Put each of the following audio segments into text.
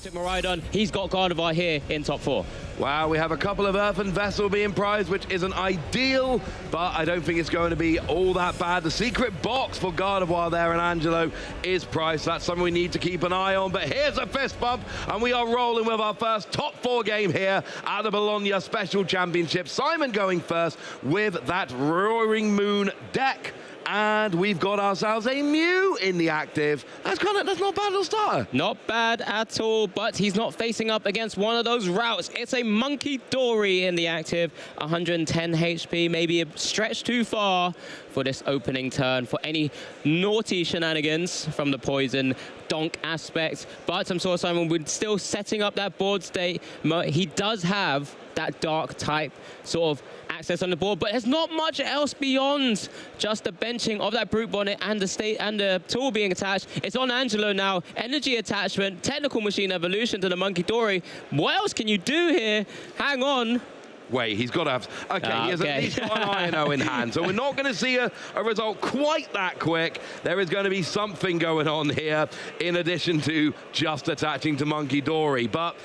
took Miraidon. He's got Gardevoir here in top 4. Wow, we have a couple of Earthen Vessel being prized, which isn't ideal, but I don't think it's going to be all that bad. The secret box for Gardevoir there and Angelo is priced. That's something we need to keep an eye on. But here's a fist bump, and we are rolling with our first top 4 game here at the Bologna Special Championship. Simon going first with that Roaring Moon deck. And we've got ourselves a Mew in the active. That's not a bad little starter. Not bad at all, but he's not facing up against one of those routes. It's a Monkey Dory in the active. 110 HP, maybe a stretch too far for this opening turn for any naughty shenanigans from the poison donk aspect. But I'm sure Simon would still setting up that board state. He does have that dark type sort of access on the board, but there's not much else beyond just the benching of that Brute Bonnet and the state and the tool being attached. It's on Angelo now. Energy attachment, technical machine evolution to the Monkey Dory. What else can you do here? Hang on. Wait, he's got to have... Okay, he has at least got an INO in hand, so we're not going to see a result quite that quick. There is going to be something going on here in addition to just attaching to Monkey Dory, but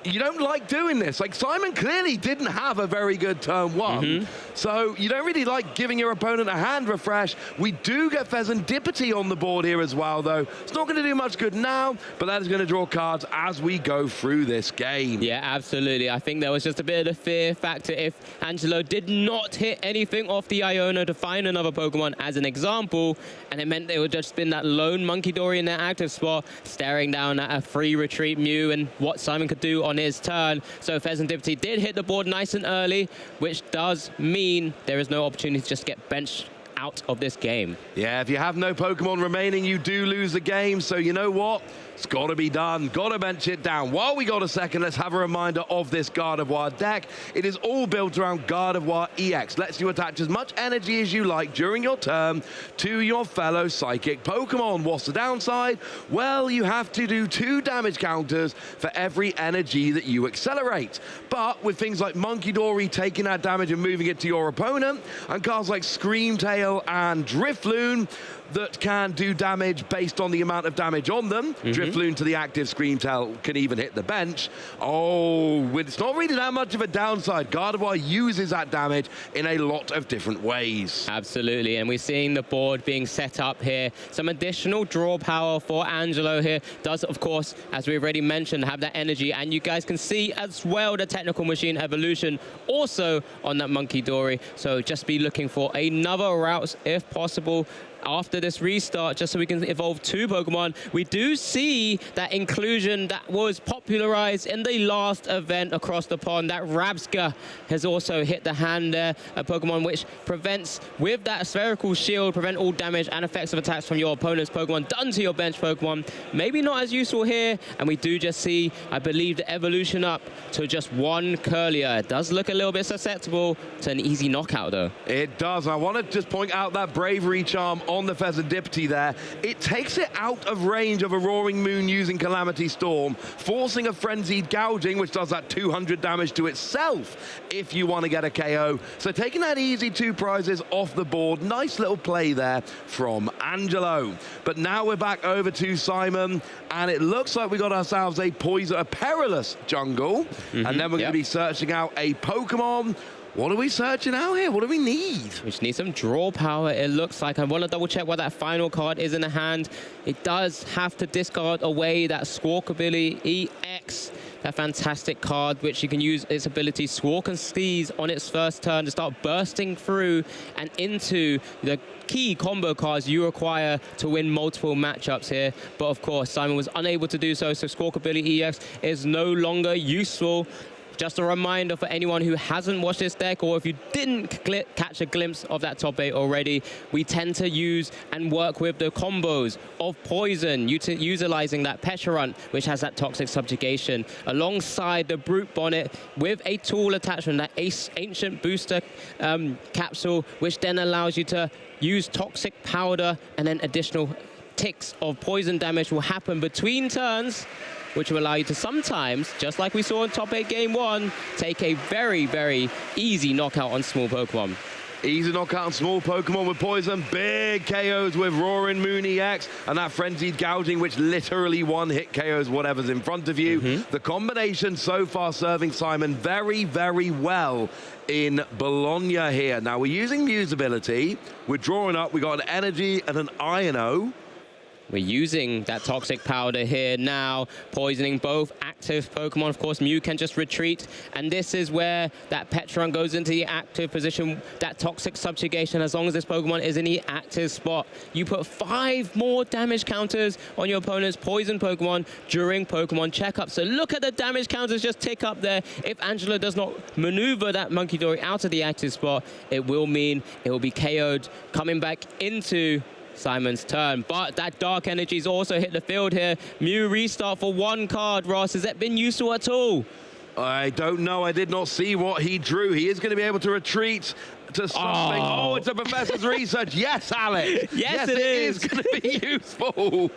you don't like doing this. Like, Simon clearly didn't have a very good turn 1, so you don't really like giving your opponent a hand refresh. We do get Pheasantipity on the board here as well, though. It's not going to do much good now, but that is going to draw cards as we go through this game. Yeah, absolutely. I think there was just a bit of the fear factor if Angelo did not hit anything off the Iono to find another Pokemon as an example, and it meant they would just spin that lone Monkey Dory in their active spot, staring down at a free retreat Mew and what Simon could do on his turn. So Pheasantipity did hit the board nice and early, which does mean there is no opportunity to just get benched out of this game. Yeah, if you have no Pokemon remaining, you do lose the game. So you know what? It's got to be done. Got to bench it down. While we got a second, let's have a reminder of this Gardevoir deck. It is all built around Gardevoir EX. Lets you attach as much energy as you like during your turn to your fellow Psychic Pokemon. What's the downside? Well, you have to do 2 damage counters for every energy that you accelerate. But with things like Monkey Dory taking that damage and moving it to your opponent, and cards like Screamtail and Drifloon that can do damage based on the amount of damage on them. Drifloon to the active, Screamtail can even hit the bench. Oh, it's not really that much of a downside. Gardevoir uses that damage in a lot of different ways. Absolutely, and we're seeing the board being set up here. Some additional draw power for Angelo here. Does, of course, as we've already mentioned, have that energy, and you guys can see as well the technical machine evolution also on that Monkey Dory. So just be looking for another route if possible after this restart, just so we can evolve 2 Pokemon. We do see that inclusion that was popularized in the last event across the pond. That Rabsca has also hit the hand there, a Pokemon which prevents, with that spherical shield, prevent all damage and effects of attacks from your opponent's Pokemon done to your bench Pokemon. Maybe not as useful here, and we do just see, I believe, the evolution up to just 1 Curlier. It does look a little bit susceptible to an easy knockout, though. It does. I want to just point out that Bravery Charm on the Pheasantipity there. It takes it out of range of a Roaring Moon using Calamity Storm, forcing a Frenzied Gouging, which does that 200 damage to itself if you want to get a KO. So taking that easy 2 prizes off the board. Nice little play there from Angelo. But now we're back over to Simon, and it looks like we got ourselves a perilous jungle, and then we're going to be searching out a Pokemon. What are we searching out here? What do we need? We just need some draw power, it looks like. I want to double check what that final card is in the hand. It does have to discard away that Squawkabilly EX, that fantastic card, which you can use its ability Squawk and Sneeze on its first turn to start bursting through and into the key combo cards you require to win multiple matchups here. But of course, Simon was unable to do so, so Squawkabilly EX is no longer useful. Just a reminder for anyone who hasn't watched this deck, or if you didn't catch a glimpse of that top 8 already, we tend to use and work with the combos of Poison, utilizing that Pecharunt, which has that Toxic Subjugation, alongside the Brute Bonnet with a tool attachment, that Ancient Booster capsule, which then allows you to use Toxic Powder, and then additional ticks of poison damage will happen between turns, which will allow you to sometimes, just like we saw in Top 8 Game 1, take a very, very easy knockout on small Pokemon. Easy knockout on small Pokemon with Poison. Big KOs with Roaring Moon EX. And that Frenzied Gouging, which literally one-hit KOs whatever's in front of you. The combination so far serving Simon very, very well in Bologna here. Now, we're using Mew's ability. We're drawing up. We got an Energy and an Ino. We're using that Toxic Powder here now, poisoning both active Pokemon. Of course, Mew can just retreat, and this is where that Petron goes into the active position, that Toxic Subjugation. As long as this Pokemon is in the active spot, you put 5 more damage counters on your opponent's poison Pokemon during Pokemon checkup. So look at the damage counters just tick up there. If Angelo does not maneuver that Munkidori out of the active spot, it will mean it will be KO'd, coming back into Simon's turn. But that Dark Energy's also hit the field here. Mew restart for 1 card. Ross, has that been useful at all? I don't know. I did not see what he drew. He is going to be able to retreat to something. Oh, it's a Professor's Research. Yes, Alex. Yes, it is going to be useful.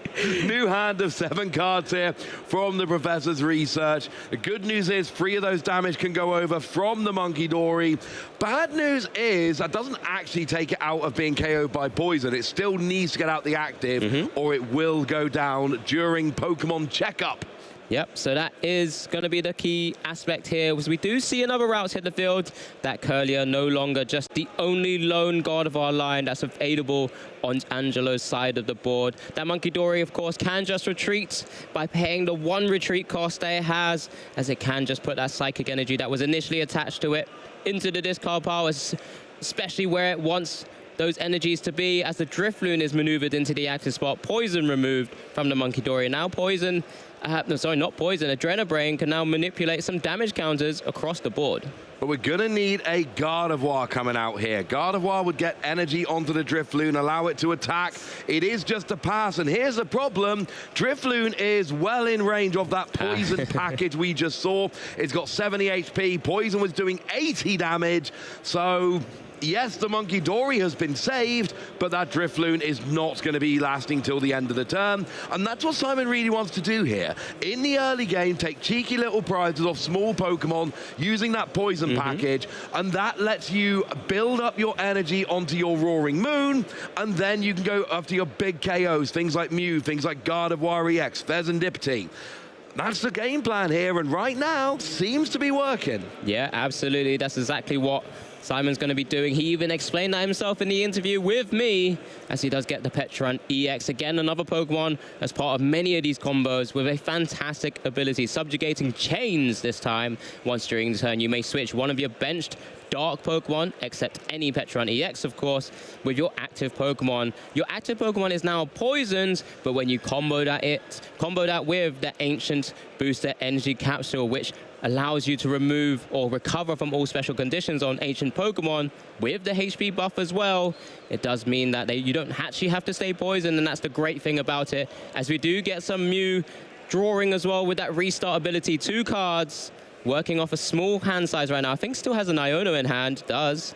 New hand of 7 cards here from the Professor's Research. The good news is 3 of those damage can go over from the Munkidori. Bad news is that doesn't actually take it out of being KO'd by Poison. It still needs to get out the active or it will go down during Pokemon Checkup. Yep, so that is going to be the key aspect here, because we do see another route hit the field. That Curlier no longer just the only lone god of our line that's available on Angelo's side of the board. That Munkidori, of course, can just retreat by paying the 1 retreat cost that it has, as it can just put that Psychic Energy that was initially attached to it into the discard pile, especially where it wants those energies to be, as the Drifloon is maneuvered into the active spot. Poison removed from the Munkidori. Now Poison, no, sorry, not Poison, Adrenabrain can now manipulate some damage counters across the board. But we're going to need a Gardevoir coming out here. Gardevoir would get energy onto the Drifloon, allow it to attack. It is just a pass, and here's the problem. Drifloon is well in range of that Poison package we just saw. It's got 70 HP. Poison was doing 80 damage, so yes, the Munkidori has been saved, but that Drifloon is not going to be lasting till the end of the turn. And that's what Simon really wants to do here. In the early game, take cheeky little prizes off small Pokemon using that Poison package, and that lets you build up your energy onto your Roaring Moon, and then you can go after your big KOs, things like Mew, things like Gardevoir EX, Fezandipity. That's the game plan here, and right now, seems to be working. Yeah, absolutely. That's exactly what Simon's going to be doing. He even explained that himself in the interview with me, as he does get the Petron EX. Again, another Pokemon as part of many of these combos with a fantastic ability, subjugating chains this time. Once during the turn, you may switch one of your benched Dark Pokemon, except any Petron EX, of course, with your active Pokemon. Your active Pokemon is now poisoned, but when you combo that with the Ancient Booster Energy Capsule, which allows you to remove or recover from all special conditions on Ancient Pokemon with the HP buff as well, it does mean that you don't actually have to stay poisoned, and that's the great thing about it, as we do get some Mew drawing as well with that restart ability. 2 cards, working off a small hand size right now. I think still has an Iono in hand, does.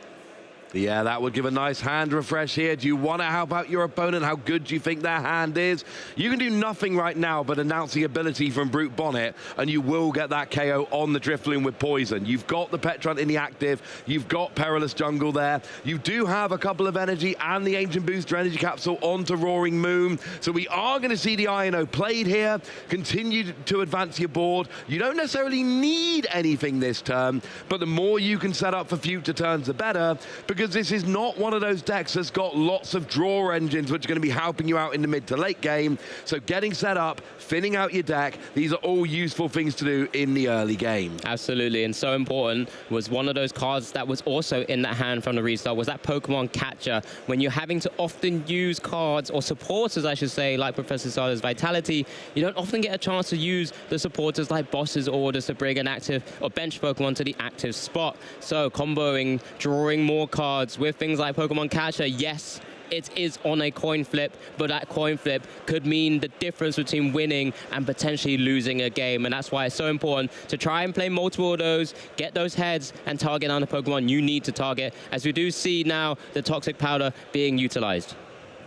Yeah, that would give a nice hand refresh here. Do you want to help out your opponent? How good do you think their hand is? You can do nothing right now but announce the ability from Brute Bonnet, and you will get that KO on the Drifloon with Poison. You've got the Petron in the active. You've got Perilous Jungle there. You do have a couple of energy and the Ancient Booster Energy Capsule onto Roaring Moon. So we are going to see the Iono played here. Continue to advance your board. You don't necessarily need anything this turn, but the more you can set up for future turns, the better, because this is not one of those decks that's got lots of draw engines which are going to be helping you out in the mid to late game. So getting set up, thinning out your deck, these are all useful things to do in the early game. Absolutely, and so important was one of those cards that was also in that hand from the restart was that Pokemon Catcher. When you're having to often use cards, or supporters I should say, like Professor Sada's Vitality, you don't often get a chance to use the supporters like Boss's Orders to bring an active or bench Pokemon to the active spot. So comboing, drawing more cards with things like Pokemon Catcher, yes, it is on a coin flip, but that coin flip could mean the difference between winning and potentially losing a game, and that's why it's so important to try and play multiple of those, get those heads, and target down the Pokemon you need to target, as we do see now the Toxic Powder being utilized.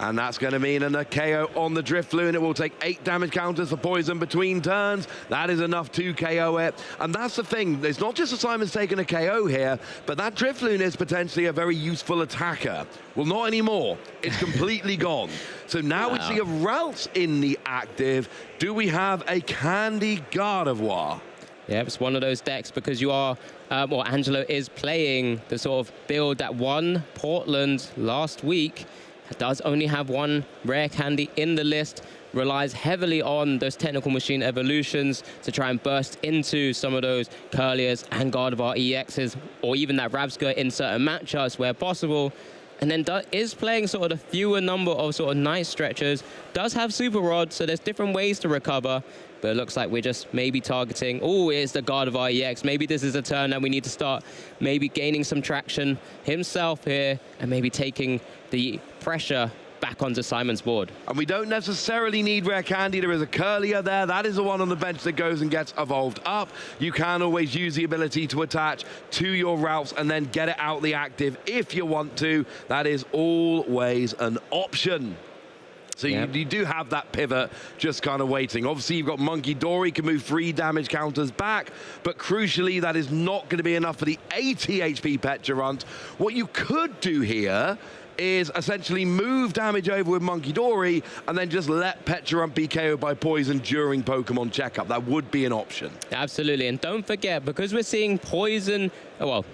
And that's going to mean a KO on the Drifloon. It will take 8 damage counters for poison between turns. That is enough to KO it. And that's the thing. It's not just that Simon's taking a KO here, but that Drifloon is potentially a very useful attacker. Well, not anymore. It's completely gone. So now we see a Ralts in the active. Do we have a Candy Gardevoir? Yeah, it's one of those decks because you are, well, Angelo is playing the sort of build that won Portland last week. It does only have one rare candy in the list, relies heavily on those technical machine evolutions to try and burst into some of those Curliers and Gardevoir EXs, or even that Rabsca in certain matchups where possible. And then is playing sort of the fewer number of sort of nice stretchers, does have Super Rod, so there's different ways to recover. But it looks like we're just maybe targeting, oh, it's the Gardevoir EX. Maybe this is a turn that we need to start maybe gaining some traction himself here and maybe taking the pressure back onto Simon's board. And we don't necessarily need rare candy. There is a Curlier there. That is the one on the bench that goes and gets evolved up. You can always use the ability to attach to your routes and then get it out the active if you want to. That is always an option. So you do have that pivot just kind of waiting. Obviously, you've got Monkey Dory, can move 3 damage counters back, but crucially, that is not going to be enough for the 80 HP Petulant. What you could do here is essentially move damage over with Monkey Dory and then just let Petulant be KO'd by poison during Pokemon checkup. That would be an option. Absolutely, and don't forget, because we're seeing poison, well,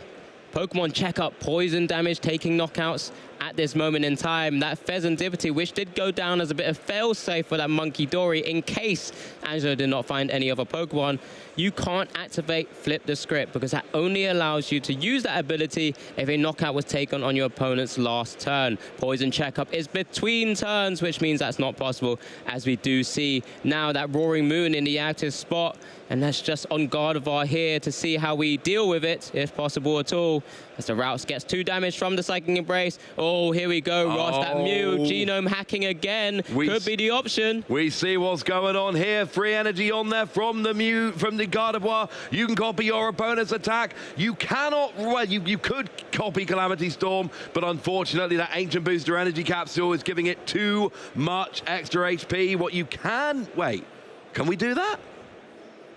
Pokemon checkup poison damage taking knockouts at this moment in time, that Pheasantipity, which did go down as a bit of fail-safe for that Monkey Dory in case Angelo did not find any other Pokemon, you can't activate Flip the Script because that only allows you to use that ability if a knockout was taken on your opponent's last turn. Poison checkup is between turns, which means that's not possible, as we do see now that Roaring Moon in the active spot. And that's just on Gardevoir here to see how we deal with it, if possible at all. As the Routes gets 2 damage from the Psychic Embrace. Oh, here we go, Ross. That Mew genome hacking again could be the option. We see what's going on here. Free energy on there from the Mew, from the Gardevoir. You can copy your opponent's attack. You cannot, well, you could copy Calamity Storm, but unfortunately that Ancient Booster Energy Capsule is giving it too much extra HP. What you can, wait, can we do that?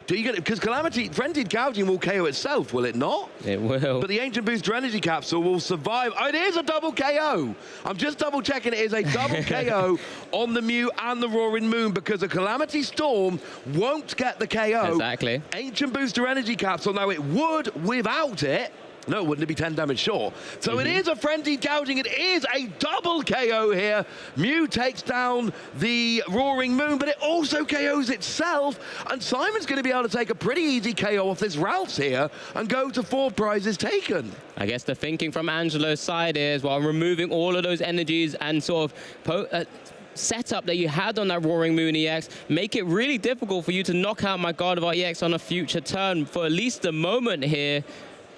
Do you get it? Because Calamity, Frenzied Gouging will KO itself, will it not? It will. But the Ancient Booster Energy Capsule will survive. Oh, it is a double KO. I'm just double checking it is a double KO on the Mew and the Roaring Moon because a Calamity Storm won't get the KO. Exactly. Ancient Booster Energy Capsule, now it would without it. No, wouldn't it be 10 damage short? So it is a Frenzied Gouging. It is a double KO here. Mew takes down the Roaring Moon, but it also KOs itself. And Simon's going to be able to take a pretty easy KO off this Ralts here and go to 4 prizes taken. I guess the thinking from Angelo's side is, while removing all of those energies and sort of setup that you had on that Roaring Moon EX, make it really difficult for you to knock out my Gardevoir EX on a future turn for at least the moment here,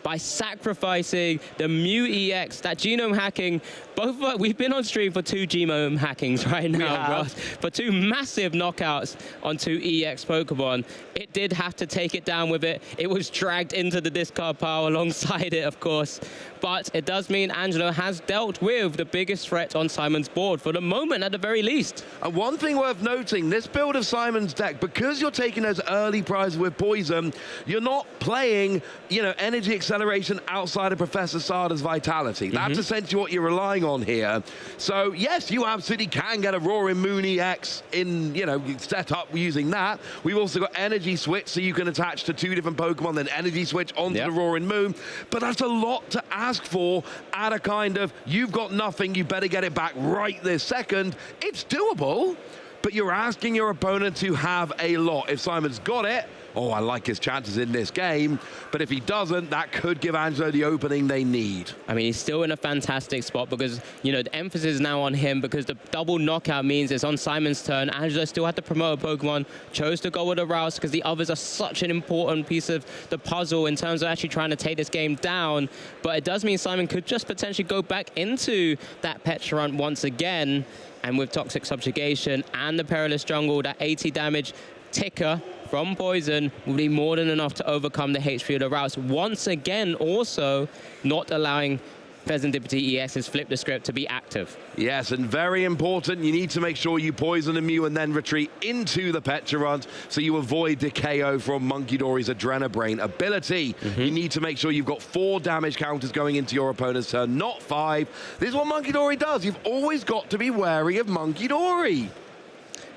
by sacrificing the Mew EX, that genome hacking. Both of us, we've been on stream for 2 genome hackings right now, Ross, for 2 massive knockouts on 2 EX Pokemon. It did have to take it down with it. It was dragged into the discard pile alongside it, of course. But it does mean Angelo has dealt with the biggest threat on Simon's board, for the moment at the very least. And one thing worth noting, this build of Simon's deck, because you're taking those early prizes with poison, you're not playing, you know, energy acceleration outside of Professor Sada's vitality. That's essentially what you're relying on here. So yes, you absolutely can get a Roaring Moon EX in, you know, set up using that. We've also got Energy Switch, so you can attach to 2 different Pokemon, then Energy Switch onto the Roaring Moon. But that's a lot to ask for at a kind of, you've got nothing, you better get it back right this second. It's doable, but you're asking your opponent to have a lot. If Simon's got it, oh, I like his chances in this game. But if he doesn't, that could give Angelo the opening they need. I mean, he's still in a fantastic spot because, you know, the emphasis is now on him because the double knockout means it's on Simon's turn. Angelo still had to promote a Pokemon, chose to go with a Rouse because the others are such an important piece of the puzzle in terms of actually trying to take this game down. But it does mean Simon could just potentially go back into that Petulant once again. And with Toxic Subjugation and the Perilous Jungle, that 80 damage ticker from poison will be more than enough to overcome the HP of the Routes. Once again, also not allowing Pheasantipity EX's Flip the Script to be active. Yes, and very important, you need to make sure you poison a Mew and then retreat into the Pecharunt so you avoid the KO from Munkidori's Adrenabrain ability. You need to make sure you've got 4 damage counters going into your opponent's turn, not 5. This is what Munkidori does. You've always got to be wary of Munkidori.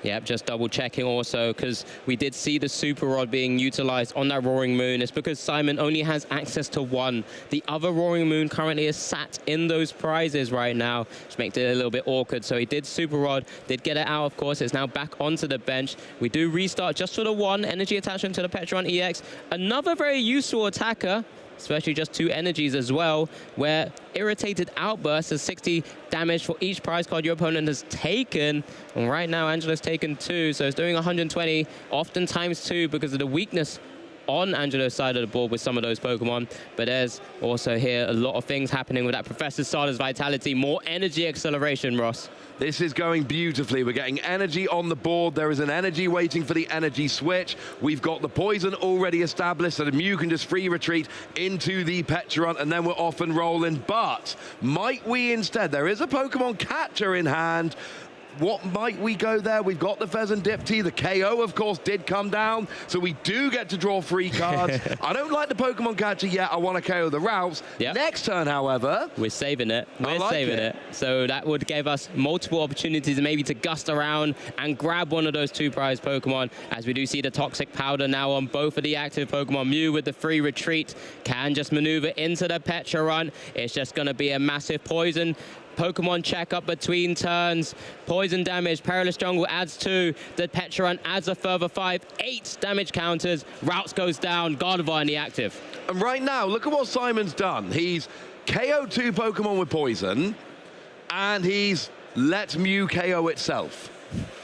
Yep, just double checking also, because we did see the Super Rod being utilized on that Roaring Moon. It's because Simon only has access to 1. The other Roaring Moon currently is sat in those prizes right now, which makes it a little bit awkward. So he did Super Rod, did get it out, of course. It's now back onto the bench. We do restart just for the 1 energy attachment to the Pecharunt EX. Another very useful attacker, especially just 2 energies as well, where Irritated Outburst is 60 damage for each prize card your opponent has taken. And right now, Angelo's taken 2, so it's doing 120, often times 2 because of the weakness on Angelo's side of the board with some of those Pokemon. But there's also here a lot of things happening with that Professor Stardust Vitality. More energy acceleration, Ross. This is going beautifully. We're getting energy on the board. There is an energy waiting for the energy switch. We've got the poison already established, so the Mew can just free retreat into the Pecharunt, and then we're off and rolling. But might we instead? There is a Pokemon catcher in hand. What might we go there? We've got the Pheasantipity. The KO, of course, did come down, so we do get to draw 3 cards. I don't like the Pokemon catcher yet. I want to KO the Ralphs. Yep. Next turn, however, we're saving it. We're saving it. So that would give us multiple opportunities maybe to gust around and grab one of those 2 prize Pokemon, as we do see the Toxic Powder now on both of the active Pokemon. Mew with the free retreat can just maneuver into the Pecharunt. It's just going to be a massive poison Pokemon check-up between turns. Poison damage, Perilous Jungle adds 2. The Pecharunt adds a further 5. 8 damage counters. Routes goes down. Gardevoir in the active. And right now, look at what Simon's done. He's KO'd 2 Pokemon with poison, and he's let Mew KO itself.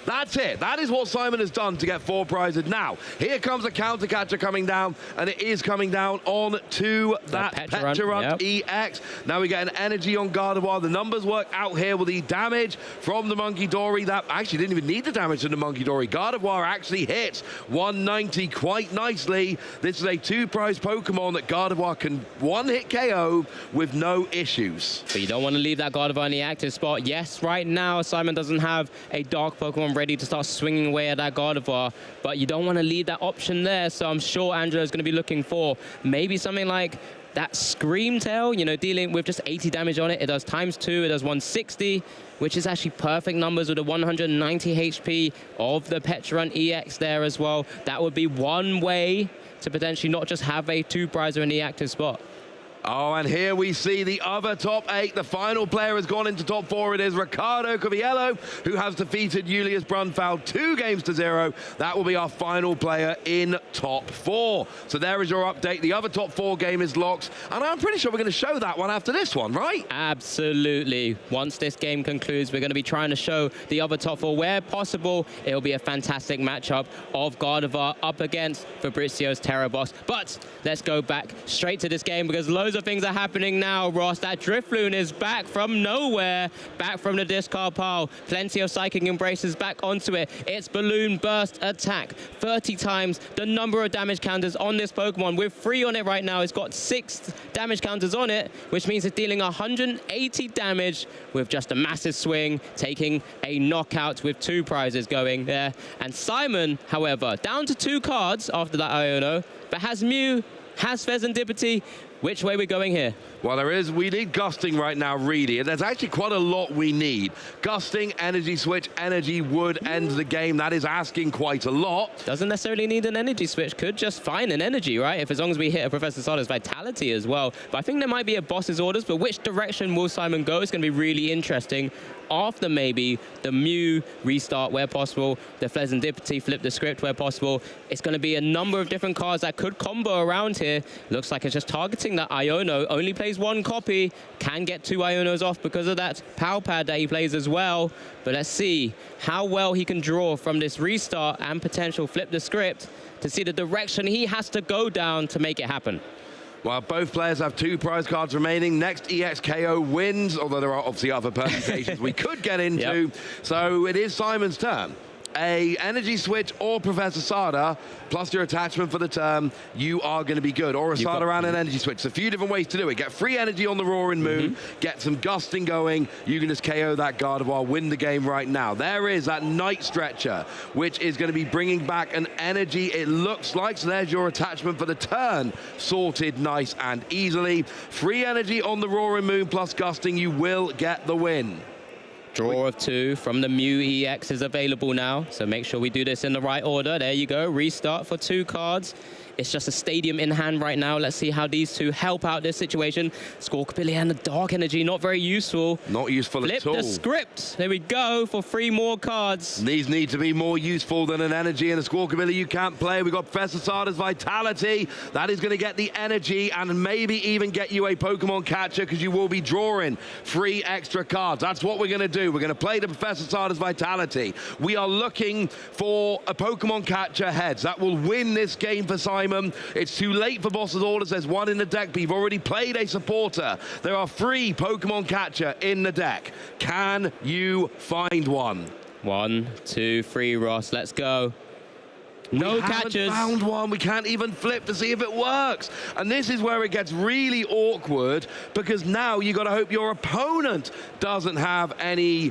That's it. That is what Simon has done to get 4 prizes. Now, here comes a counter catcher coming down, and it is coming down on to that Pecharunt EX. Now we get an energy on Gardevoir. The numbers work out here with the damage from the Munkidori. That actually didn't even need the damage from the Munkidori. Gardevoir actually hits 190 quite nicely. This is a 2-prize Pokemon that Gardevoir can 1-hit KO with no issues. But you don't want to leave that Gardevoir in the active spot. Yes, right now, Simon doesn't have a Dark Pokemon ready to start swinging away at that Gardevoir, but you don't want to leave that option there. So I'm sure Angelo's going to be looking for maybe something like that Scream Tail, you know, dealing with just 80 damage on it. It does times 2, it does 160, which is actually perfect numbers with the 190 HP of the Pecharunt EX there as well. That would be one way to potentially not just have a 2-prizer in the active spot. Oh, and here we see the other top 8. The final player has gone into top 4. It is Ricardo Coviello, who has defeated Julius Brunfeld 2-0. That will be our final player in top 4. So there is your update. The other top 4 game is locked, and I'm pretty sure we're going to show that one after this one, right? Absolutely. Once this game concludes, we're going to be trying to show the other top 4 where possible. It'll be a fantastic matchup of Gardevoir up against Fabrizio's Terra Boss. But let's go back straight to this game, because loads of things are happening now, Ross. That Drifloon is back from nowhere, back from the discard pile. Plenty of Psychic Embraces back onto it. It's Balloon Burst attack. 30 times the number of damage counters on this Pokemon. We're 3 on it right now. It's got 6 damage counters on it, which means it's dealing 180 damage with just a massive swing, taking a knockout with 2 prizes going there. And Simon, however, down to 2 cards after that Iono, but has Mew, has Pheasantipity. Which way are we going here? Well, we need Gusting right now, really. And there's actually quite a lot we need. Gusting, Energy Switch, Energy would end the game. That is asking quite a lot. Doesn't necessarily need an Energy Switch. Could just find an Energy, right? If as long as we hit a Professor Stardust Vitality as well. But I think there might be a boss's orders, but which direction will Simon go is going to be really interesting. After maybe the Mew restart where possible, the Pheasantipity flip the script where possible. It's going to be a number of different cards that could combo around here. Looks like it's just targeting that Iono. Only plays 1 copy, can get 2 Ionos off because of that Power Pad that he plays as well. But let's see how well he can draw from this restart and potential flip the script to see the direction he has to go down to make it happen. Well, both players have 2 prize cards remaining. Next EXKO wins, although there are obviously other permutations we could get into. Yep. So it is Simon's turn. a energy switch or Professor Sada, plus your attachment for the turn, you are going to be good. Or a Sada and an energy switch. So a few different ways to do it. Get free energy on the Roaring Moon, get some gusting going. You can just KO that Gardevoir, win the game right now. There is that Night Stretcher, which is going to be bringing back an energy, it looks like. So there's your attachment for the turn, sorted nice and easily. Free energy on the Roaring Moon plus gusting, you will get the win. Draw of 2 from the Mew EX is available now, so make sure we do this in the right order. There you go, restart for 2 cards. It's just a stadium in hand right now. Let's see how these two help out this situation. Squawkabilly and the Dark Energy, not very useful. Not useful at all. Flip the script. There we go for 3 more cards. These need to be more useful than an energy and a Squawkabilly you can't play. We've got Professor Sada's Vitality. That is going to get the energy and maybe even get you a Pokemon catcher because you will be drawing 3 extra cards. That's what we're going to do. We're going to play the Professor Sada's Vitality. We are looking for a Pokemon catcher heads. That will win this game for Simon. It's too late for Boss's Orders. There's 1 in the deck, but you've already played a supporter. There are 3 Pokemon catcher in the deck. Can you find one? 1, 2, 3, Ross. Let's go. No catchers. We haven't found one. We can't even flip to see if it works. And this is where it gets really awkward because now you got to hope your opponent doesn't have any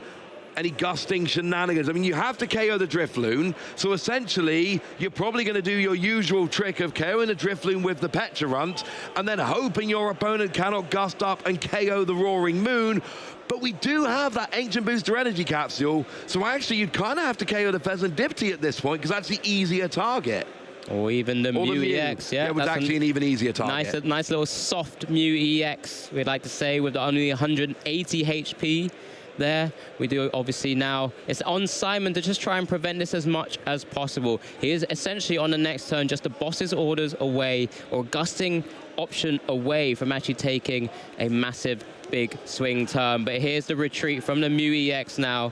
gusting shenanigans. I mean, you have to KO the Drifloon, so essentially, you're probably going to do your usual trick of KOing the Drifloon with the Pecharunt, and then hoping your opponent cannot gust up and KO the Roaring Moon. But we do have that Ancient Booster Energy Capsule, so actually, you'd kind of have to KO the Pheasantipity at this point, because that's the easier target. Or even the Mew EX, yeah. It was actually an even easier target. Nice little soft Mew EX, we'd like to say, with only 180 HP. There we do obviously now it's on Simon to just try and prevent this as much as possible. He is essentially on the next turn just the Boss's Orders away or gusting option away from actually taking a massive big swing turn. But here's the retreat from the Mew EX now.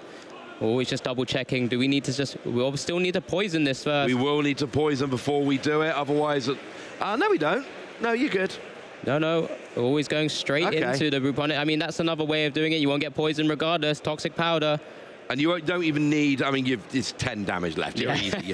Always just double checking. Do we need to we'll still need to poison this first? We will need to poison before we do it, otherwise no we don't. No, you're good. No, always going straight into the Ruponic. I mean, that's another way of doing it. You won't get poisoned regardless. Toxic Powder. And you don't even need, I mean, it's 10 damage left. You're easy.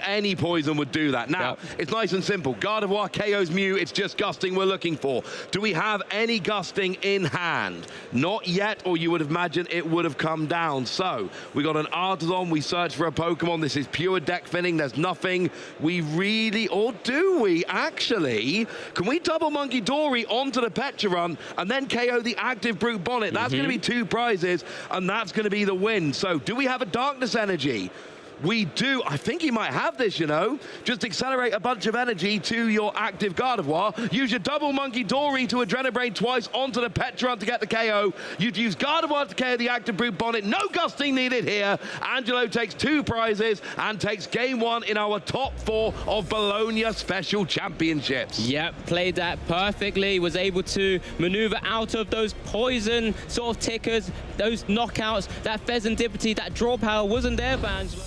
Any poison would do that. Now, it's nice and simple. Gardevoir KOs Mew. It's just gusting we're looking for. Do we have any gusting in hand? Not yet, or you would imagine it would have come down. So, we got an Artisan. We search for a Pokemon. This is pure deck thinning. There's nothing we really, or do we actually? Can we double Monkey Dory onto the Pecharunt and then KO the active Brute Bonnet? That's going to be 2 prizes, and that's going to be the win. So, do we have a Darkness Energy? We do. I think he might have this, you know. Just accelerate a bunch of energy to your active Gardevoir. Use your double Monkey Dory to Adrenabrain twice onto the Pecharunt to get the KO. You'd use Gardevoir to KO the active Brute Bonnet. No gusting needed here. Angelo takes 2 prizes and takes game 1 in our top 4 of Bologna Special Championships. Yep, played that perfectly. Was able to maneuver out of those poison sort of tickers, those knockouts. That Pheasantipity, that draw power wasn't there for Angelo.